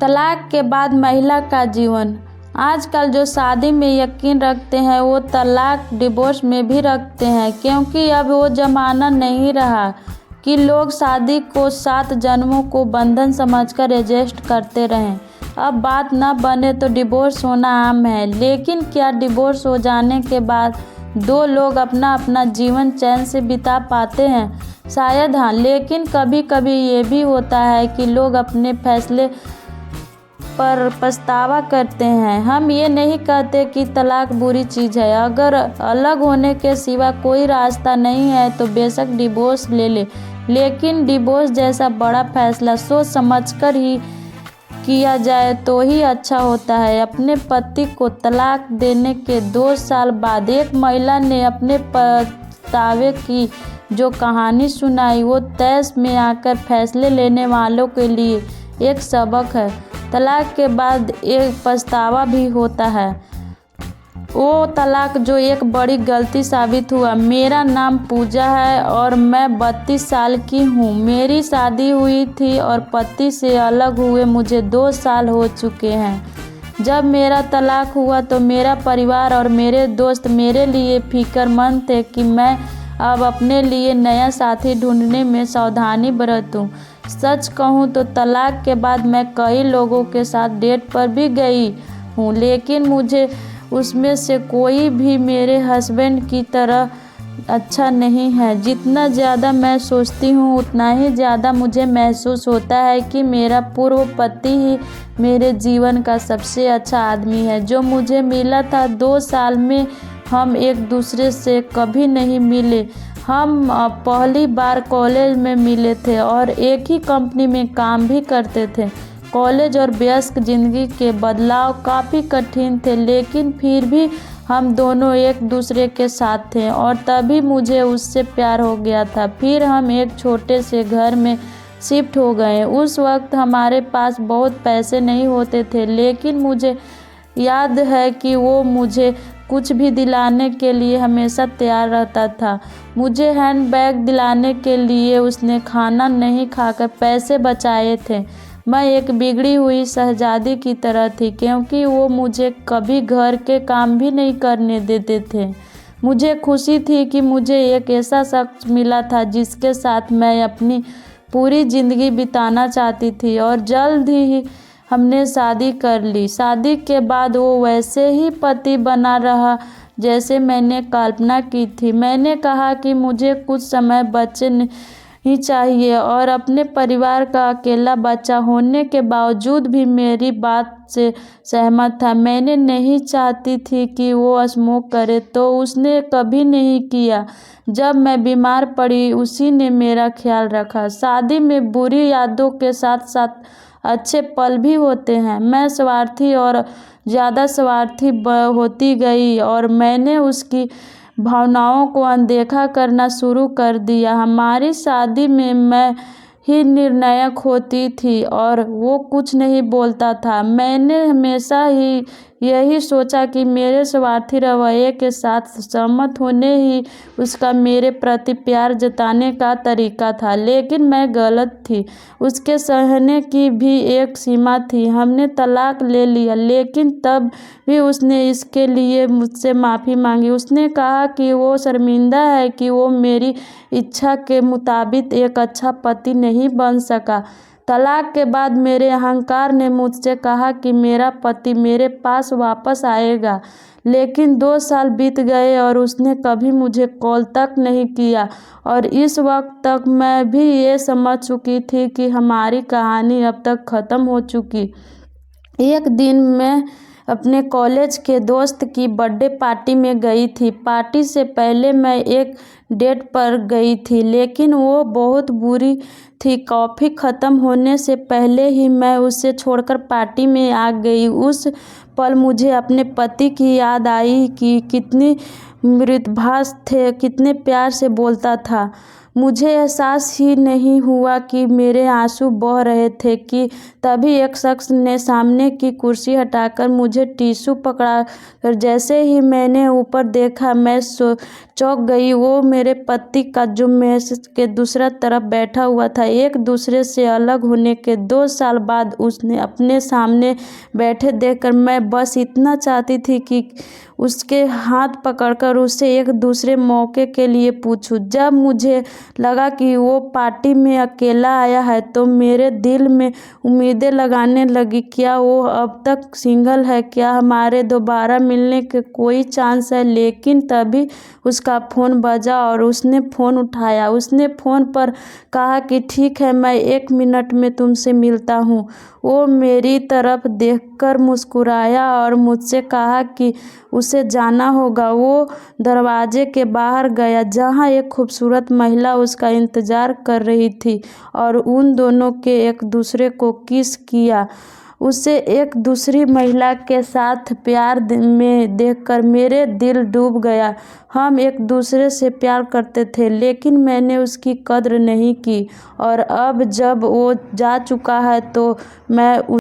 तलाक के बाद महिला का जीवन। आजकल जो शादी में यकीन रखते हैं वो तलाक डिवोर्स में भी रखते हैं, क्योंकि अब वो ज़माना नहीं रहा कि लोग शादी को 7 जन्मों को बंधन समझकर एडजस्ट करते रहें। अब बात न बने तो डिवोर्स होना आम है। लेकिन क्या डिवोर्स हो जाने के बाद 2 लोग अपना अपना जीवन चैन से बिता पाते हैं? शायद हाँ, लेकिन कभी कभी ये भी होता है कि लोग अपने फैसले पर पछतावा करते हैं। हम ये नहीं कहते कि तलाक बुरी चीज़ है। अगर अलग होने के सिवा कोई रास्ता नहीं है तो बेशक डिवोर्स ले ले, लेकिन डिवोर्स जैसा बड़ा फैसला सोच समझकर ही किया जाए तो ही अच्छा होता है। अपने पति को तलाक देने के 2 साल बाद एक महिला ने अपने पछतावे की जो कहानी सुनाई वो तैश में आकर फैसले लेने वालों के लिए एक सबक है। तलाक के बाद एक पछतावा भी होता है, वो तलाक जो एक बड़ी गलती साबित हुआ। मेरा नाम पूजा है और मैं 32 साल की हूँ। मेरी शादी हुई थी और पति से अलग हुए मुझे 2 साल हो चुके हैं। जब मेरा तलाक हुआ तो मेरा परिवार और मेरे दोस्त मेरे लिए फिक्रमंद थे कि मैं अब अपने लिए नया साथी ढूंढने में सावधानी बरतूं। सच कहूँ तो तलाक के बाद मैं कई लोगों के साथ डेट पर भी गई हूँ, लेकिन मुझे उसमें से कोई भी मेरे हस्बैंड की तरह अच्छा नहीं है। जितना ज़्यादा मैं सोचती हूँ उतना ही ज़्यादा मुझे महसूस होता है कि मेरा पूर्व पति ही मेरे जीवन का सबसे अच्छा आदमी है जो मुझे मिला था। 2 साल में हम एक दूसरे से कभी नहीं मिले। हम पहली बार कॉलेज में मिले थे और एक ही कंपनी में काम भी करते थे। कॉलेज और व्यस्त जिंदगी के बदलाव काफ़ी कठिन थे, लेकिन फिर भी हम दोनों एक दूसरे के साथ थे और तभी मुझे उससे प्यार हो गया था। फिर हम एक छोटे से घर में शिफ्ट हो गए। उस वक्त हमारे पास बहुत पैसे नहीं होते थे, लेकिन मुझे याद है कि वो मुझे कुछ भी दिलाने के लिए हमेशा तैयार रहता था। मुझे हैंडबैग दिलाने के लिए उसने खाना नहीं खाकर पैसे बचाए थे। मैं एक बिगड़ी हुई शहजादी की तरह थी, क्योंकि वो मुझे कभी घर के काम भी नहीं करने देते थे। मुझे खुशी थी कि मुझे एक ऐसा शख्स मिला था जिसके साथ मैं अपनी पूरी ज़िंदगी बिताना चाहती थी, और जल्द ही हमने शादी कर ली। शादी के बाद वो वैसे ही पति बना रहा जैसे मैंने कल्पना की थी। मैंने कहा कि मुझे कुछ समय बच्चे नहीं चाहिए, और अपने परिवार का अकेला बच्चा होने के बावजूद भी मेरी बात से सहमत था। मैंने नहीं चाहती थी कि वो स्मोक करे, तो उसने कभी नहीं किया। जब मैं बीमार पड़ी उसी ने मेरा ख्याल रखा। शादी में बुरी यादों के साथ साथ अच्छे पल भी होते हैं। मैं स्वार्थी और ज़्यादा स्वार्थी होती गई और मैंने उसकी भावनाओं को अनदेखा करना शुरू कर दिया। हमारी शादी में मैं ही निर्णायक होती थी और वो कुछ नहीं बोलता था। मैंने हमेशा ही यही सोचा कि मेरे स्वार्थी रवैये के साथ सहमत होने ही उसका मेरे प्रति प्यार जताने का तरीका था, लेकिन मैं गलत थी। उसके सहने की भी एक सीमा थी। हमने तलाक ले लिया, लेकिन तब भी उसने इसके लिए मुझसे माफ़ी मांगी। उसने कहा कि वो शर्मिंदा है कि वो मेरी इच्छा के मुताबिक एक अच्छा पति नहीं बन सका। तलाक के बाद मेरे अहंकार ने मुझसे कहा कि मेरा पति मेरे पास वापस आएगा, लेकिन 2 साल बीत गए और उसने कभी मुझे कॉल तक नहीं किया। और इस वक्त तक मैं भी ये समझ चुकी थी कि हमारी कहानी अब तक ख़त्म हो चुकी। एक दिन मैं अपने कॉलेज के दोस्त की बर्थडे पार्टी में गई थी। पार्टी से पहले मैं एक डेट पर गई थी, लेकिन वो बहुत बुरी थी। कॉफ़ी ख़त्म होने से पहले ही मैं उसे छोड़कर पार्टी में आ गई। उस पल मुझे अपने पति की याद आई कि कितनी मृदुभाषी थे, कितने प्यार से बोलता था। मुझे एहसास ही नहीं हुआ कि मेरे आंसू बह रहे थे कि तभी एक शख्स ने सामने की कुर्सी हटाकर मुझे टिश्यू पकड़ाकर जैसे ही मैंने ऊपर देखा मैं चौंक गई। वो मेरे पति का जो मेज के दूसरा तरफ बैठा हुआ था। एक दूसरे से अलग होने के 2 साल बाद उसने अपने सामने बैठे देखकर मैं बस इतना चाहती थी कि उसके हाथ पकड़कर उससे एक दूसरे मौके के लिए पूछूं। जब मुझे लगा कि वो पार्टी में अकेला आया है तो मेरे दिल में उम्मीदें लगाने लगी। क्या वो अब तक सिंगल है? क्या हमारे दोबारा मिलने के कोई चांस है? लेकिन तभी उसका फ़ोन बजा और उसने फ़ोन उठाया। उसने फ़ोन पर कहा कि ठीक है, मैं 1 मिनट में तुमसे मिलता हूँ। वो मेरी तरफ देखकर मुस्कुराया और मुझसे कहा कि उसे जाना होगा। वो दरवाजे के बाहर गया जहाँ एक खूबसूरत महिला उसका इंतज़ार कर रही थी और उन दोनों के एक दूसरे को किस किया। उसे एक दूसरी महिला के साथ प्यार में देखकर मेरे दिल डूब गया। हम एक दूसरे से प्यार करते थे लेकिन मैंने उसकी कद्र नहीं की और अब जब वो जा चुका है तो मैं